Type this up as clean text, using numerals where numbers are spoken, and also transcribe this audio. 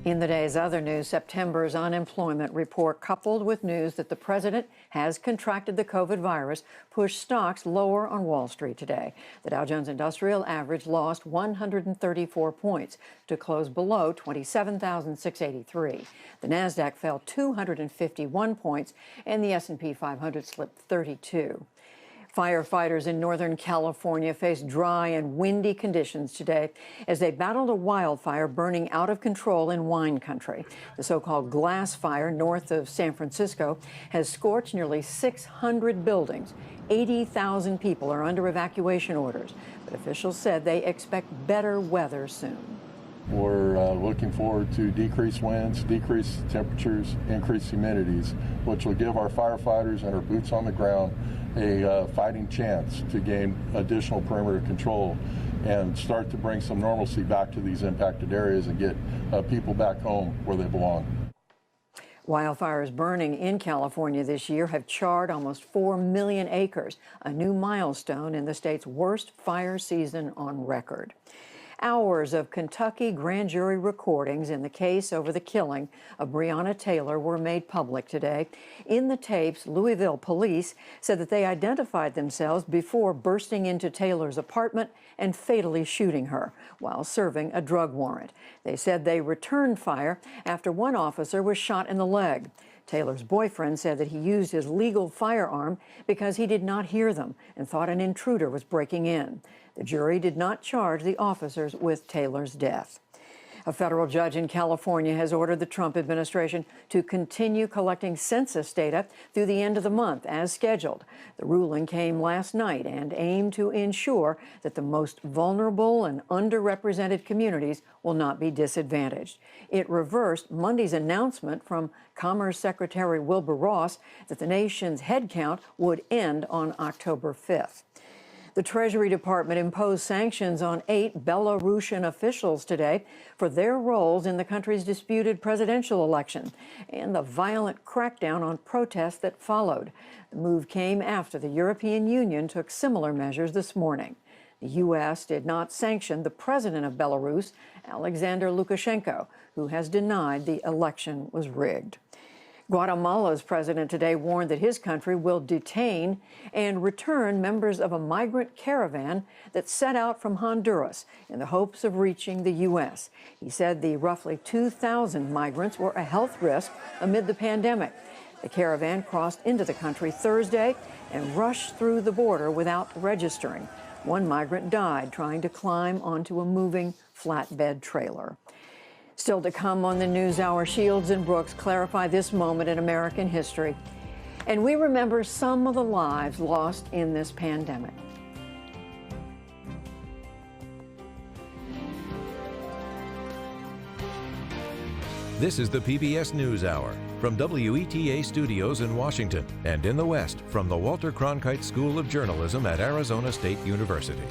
In the day's other news, September's unemployment report, coupled with news that the president has contracted the COVID virus, pushed stocks lower on Wall Street today. The Dow Jones Industrial Average lost 134 points to close below 27,683. The Nasdaq fell 251 points, and the S&P 500 slipped 32. Firefighters in Northern California faced dry and windy conditions today as they battled a wildfire burning out of control in wine country. The so-called glass fire north of San Francisco has scorched nearly 600 buildings. 80,000 people are under evacuation orders, but officials said they expect better weather soon. We're looking forward to decreased winds, decreased temperatures, increased humidities, which will give our firefighters and our boots on the ground a fighting chance to gain additional perimeter control and start to bring some normalcy back to these impacted areas and get people back home where they belong. Wildfires burning in California this year have charred almost 4 million acres, a new milestone in the state's worst fire season on record. Hours of Kentucky grand jury recordings in the case over the killing of Breonna Taylor were made public today. In the tapes, Louisville police said that they identified themselves before bursting into Taylor's apartment and fatally shooting her while serving a drug warrant. They said they returned fire after one officer was shot in the leg. Taylor's boyfriend said that he used his legal firearm because he did not hear them and thought an intruder was breaking in. The jury did not charge the officers with Taylor's death. A federal judge in California has ordered the Trump administration to continue collecting census data through the end of the month as scheduled. The ruling came last night and aimed to ensure that the most vulnerable and underrepresented communities will not be disadvantaged. It reversed Monday's announcement from Commerce Secretary Wilbur Ross that the nation's head count would end on October 5th. The Treasury Department imposed sanctions on 8 Belarusian officials today for their roles in the country's disputed presidential election and the violent crackdown on protests that followed. The move came after the European Union took similar measures this morning. The U.S. did not sanction the president of Belarus, Alexander Lukashenko, who has denied the election was rigged. Guatemala's president today warned that his country will detain and return members of a migrant caravan that set out from Honduras in the hopes of reaching the U.S. He said the roughly 2,000 migrants were a health risk amid the pandemic. The caravan crossed into the country Thursday and rushed through the border without registering. One migrant died trying to climb onto a moving flatbed trailer. Still to come on the NewsHour, Shields and Brooks clarify this moment in American history. And we remember some of the lives lost in this pandemic. This is the PBS NewsHour from WETA Studios in Washington and in the West from the Walter Cronkite School of Journalism at Arizona State University.